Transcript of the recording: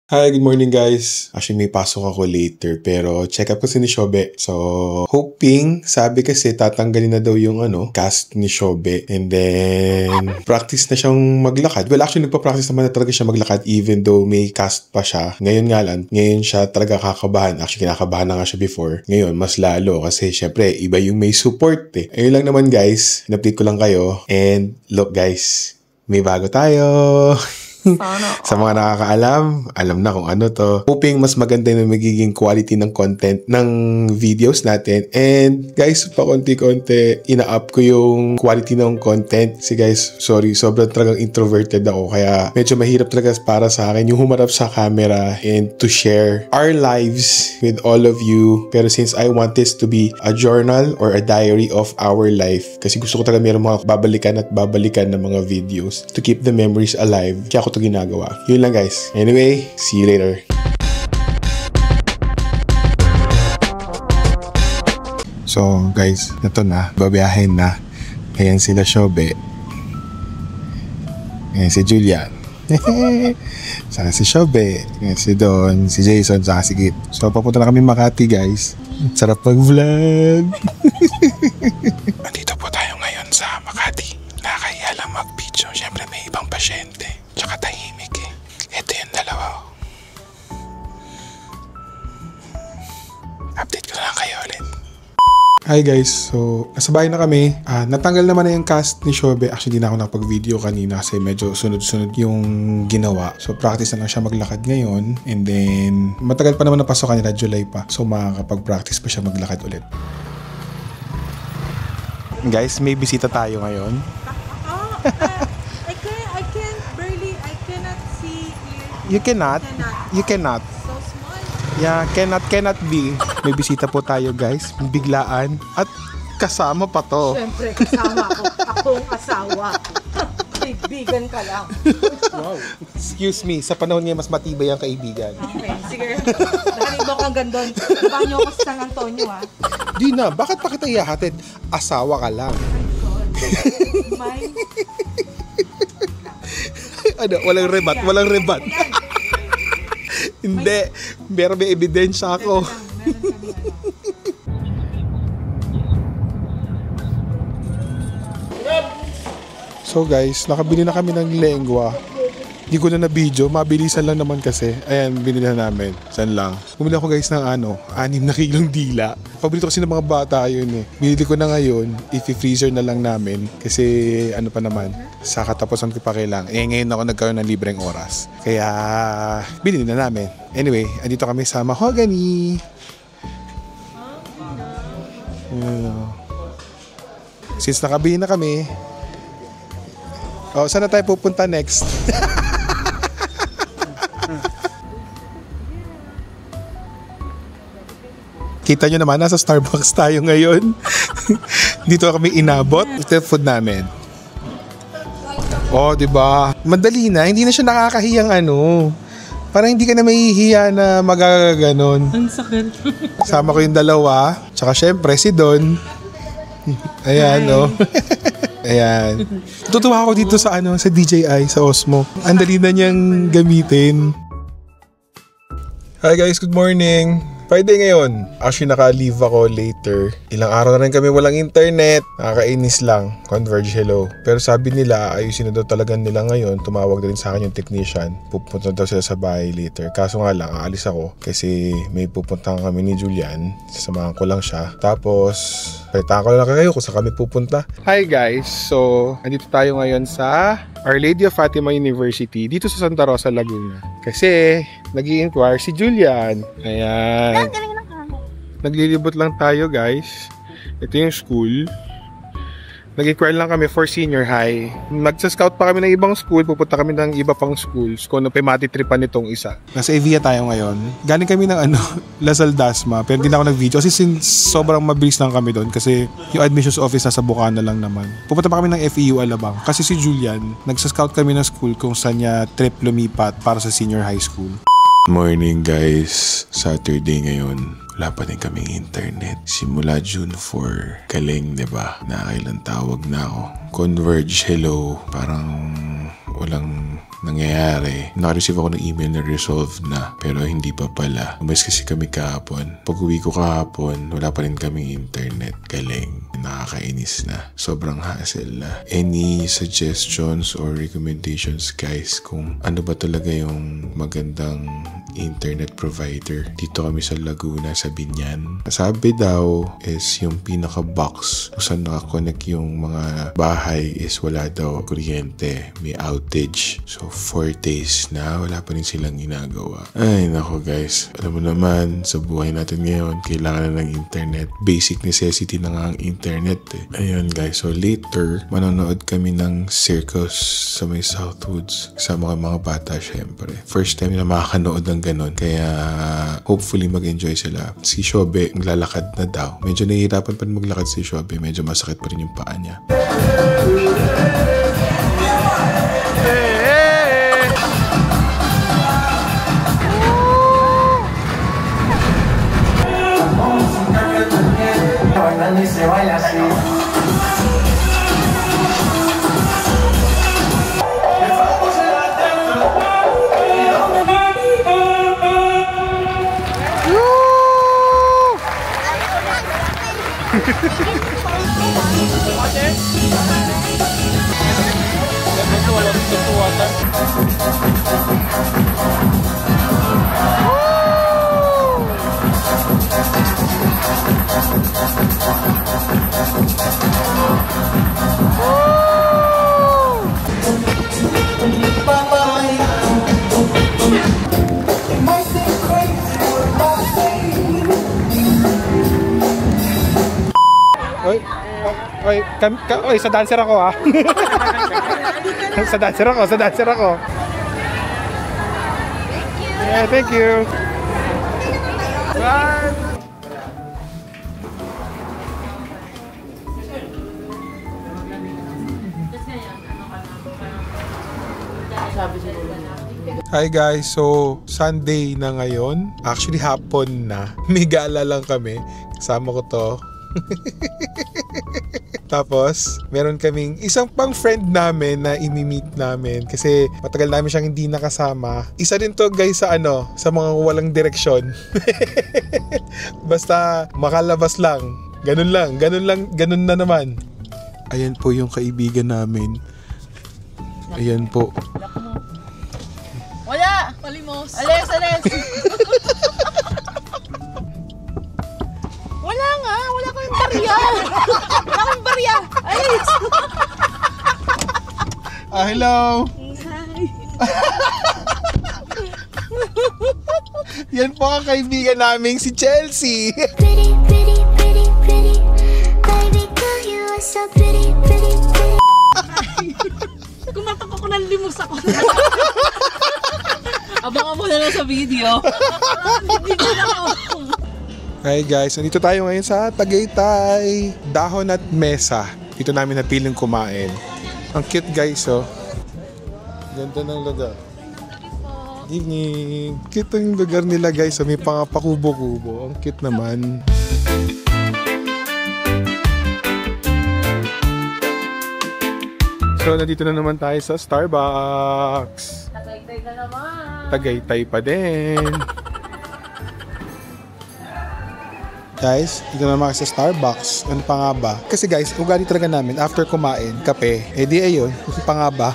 Hi, good morning guys. Actually, may pasok ako later pero check up kasi ni Shobe. So, hoping, sabi kasi tatanggalin na daw yung cast ni Shobe. And then, practice na siyang maglakad. Well, actually, nagpa-practice naman na talaga siya maglakad even though may cast pa siya. Ngayon nga lang, ngayon siya talaga kakabahan. Actually, kinakabahan na nga siya before. Ngayon, mas lalo kasi syempre, iba yung may support eh. Ayun lang naman guys, in-update ko lang kayo. And look guys, may bago tayo. Sa mga nakakaalam, alam na kung ano to. Hoping mas maganda na magiging quality ng content ng videos natin. And guys, pa konti-konti, ina-up ko yung quality ng content. Kasi guys, sorry, sobrang talagang introverted ako. Kaya medyo mahirap talaga para sa akin yung humarap sa camera and to share our lives with all of you. Pero since I want this to be a journal or a diary of our life, kasi gusto ko talaga meron mga babalikan at babalikan ng mga videos to keep the memories alive. Kaya ako ito ginagawa. Yun lang guys. Anyway, see you later. So guys, ito na. Babiyahin na. Ayan sila Shobe. Ayan si Julian. Saka si Shobe. Ayan si Don, si Jason, saka si Git. So papunta na kami Makati guys. Sarap mag-vlog. Andito po tayo ngayon sa Makati. Nakakaya lang mag-video. Siyempre may ibang pasyente. Tsaka tahimik eh. Ito yung dalawa. Update ko na lang kayo ulit. Hi guys, so nasa bahay na kami. Natanggal naman na yung cast ni Shobe. Actually, di na ako nakapag-video kanina kasi medyo sunod-sunod yung ginawa. So practice na lang siya maglakad ngayon. And then, matagal pa naman na pasokan nila, July pa. So makakapag-practice pa siya maglakad ulit. Guys, may bisita tayo ngayon. You cannot. You cannot. So small. Yeah, cannot be. May bisita po tayo guys. Biglaan. At kasama pa to. Siyempre, kasama ako. Akong asawa. Kaibigan ka lang. Wow. Excuse me, sa panahon niya mas matibay ang kaibigan. Okay, sige. Nakalimbo kang gandun. Banyo ko sa San Antonio ha. Di na, bakit pa kita ihahatid? Asawa ka lang. May... Ano, walang rebat, walang rebat. Hindi, pero may ebidensya ako. So guys, nakabili na kami ng lengwa. Hindi ko na na-video, mabilisan lang naman kasi. Ayan, binili na namin. Saan lang? Bumili ako guys ng 6 na kilong dila. Pabili ko kasi ng mga bata yun eh. Binili ko na ngayon, i-freezer na lang namin. Kasi ano pa naman, sa katapusan ko pa kailang. Ngayon ako nagkaroon ng libreng oras. Kaya, binili na namin. Anyway, andito kami sa Mahogany. Since nakabili na kami, saan na tayo pupunta next? Kita nyo naman, nasa Starbucks tayo ngayon. Dito kami inabot. Ito yung food namin. Diba? Madali na. Hindi na siya nakakahiyang Parang hindi ka na mahihiya na magagaganon. Ang sakit. Sama ko yung dalawa. Tsaka syempre si Don. Ayan, Ayan. Tutuwa ako dito sa sa DJI, sa Osmo. Ang dali na niyang gamitin. Hi guys, good morning. Friday ngayon. Actually, naka-leave ako later. Ilang araw na rin kami walang internet. Nakakainis lang. Converge, hello. Pero sabi nila, ayusin na daw talaga nila ngayon. Tumawag na rin sa akin yung technician. Pupunta daw sila sa bahay later. Kaso nga lang, aalis ako. Kasi may pupuntahan kami ni Julian. Sasamahan ko lang siya. Tapos, palitaan ko lang kayo kung saan kami pupunta. Hi guys. So, andito tayo ngayon sa Our Lady of Fatima University. Dito sa Santa Rosa, Laguna. Kasi, nag-i-inquire si Julian. Ayan. Naglilibot lang tayo guys. Ito yung school. Nag-inquire lang kami for senior high. Magsa-scout pa kami ng ibang school. Pupunta kami ng iba pang schools kung ano pa matitripan nitong isa. Nasa Evia tayo ngayon. Galing kami ng Lasal Dasma. Pero hindi na ako nag-video. Kasi since sobrang mabilis lang kami doon. Kasi yung admissions office nasa Bukana lang naman. Pupunta pa kami ng FEU Alabang. Kasi si Julian, nagsa-scout kami ng school kung saan niya trip lumipat para sa senior high school. Morning guys, Saturday ngayon. wala pa din kaming internet. Simula June 4, galing, diba? Nakakailang tawag na ako. Converge, hello. Parang walang nangyayari. Naka-receive ako ng email na resolve na, pero hindi pa pala. Umalis kasi kami kahapon. Pag uwi ko kahapon, wala pa rin kaming internet. Galing. Nakakainis na. Sobrang hassle na. Any suggestions or recommendations, guys, kung ano ba talaga yung magandang internet provider? Dito kami sa Laguna, sa Binyan. Sabi daw is yung pinaka-box kung saan nakakonect yung mga bahay is wala daw kuryente. May outage. So, 4 days na wala pa rin silang ginagawa. Ay, nako guys. Alam mo naman, sa buhay natin ngayon, kailangan na ng internet. Basic necessity na nga ang internet eh. Ayun guys, so later, manonood kami ng circus sa may Southwoods. Kasama mga bata, syempre. First time na makakanood ng ganun. Kaya, hopefully mag-enjoy sila. Si Shobe, maglalakad na daw. Medyo nahihirapan pa rin maglakad si Shobe. Medyo masakit pa rin yung paa niya. Se baila así. Oy, sa dancer ako ha. Sa dancer ako. Yeah, thank you. Bye. Hi guys, so Sunday na ngayon. Actually hapon na. May gala lang kami. Kasama ko to. Tapos, meron kaming isang pang friend namin na imi-meet namin kasi matagal namin siyang hindi nakasama. Isa din to guys sa sa mga walang direksyon. Basta makalabas lang. Ganun na naman. Ayan po yung kaibigan namin. Ayan po. Wala! Palimos! Alis! Wala nga! Wala kang barya! Wala kang barya! Alis! Hello! Hi! Yan po ang kaibigan naming si Chelsea! Pretty, pretty, pretty, pretty. Baby girl, you are so pretty, pretty, pretty. Kumatak ako ng limos ako. Abangan mo na lang sa video. Hi guys, nandito tayo ngayon sa Tagaytay, Dahon at Mesa. Dito namin napiling kumain. Ang cute guys, oh. Ganda ng lugar. Evening. Cute yung lugar nila guys, oh. May pakubo-kubo. Ang cute naman. So, nandito na naman tayo sa Starbucks. Tagaytay na naman. Tagaytay pa din. Guys, dito naman sa Starbucks. Ano pa nga ba? Kasi guys, ugali talaga namin after kumain, kape. Eh di ayun, pa nga ba?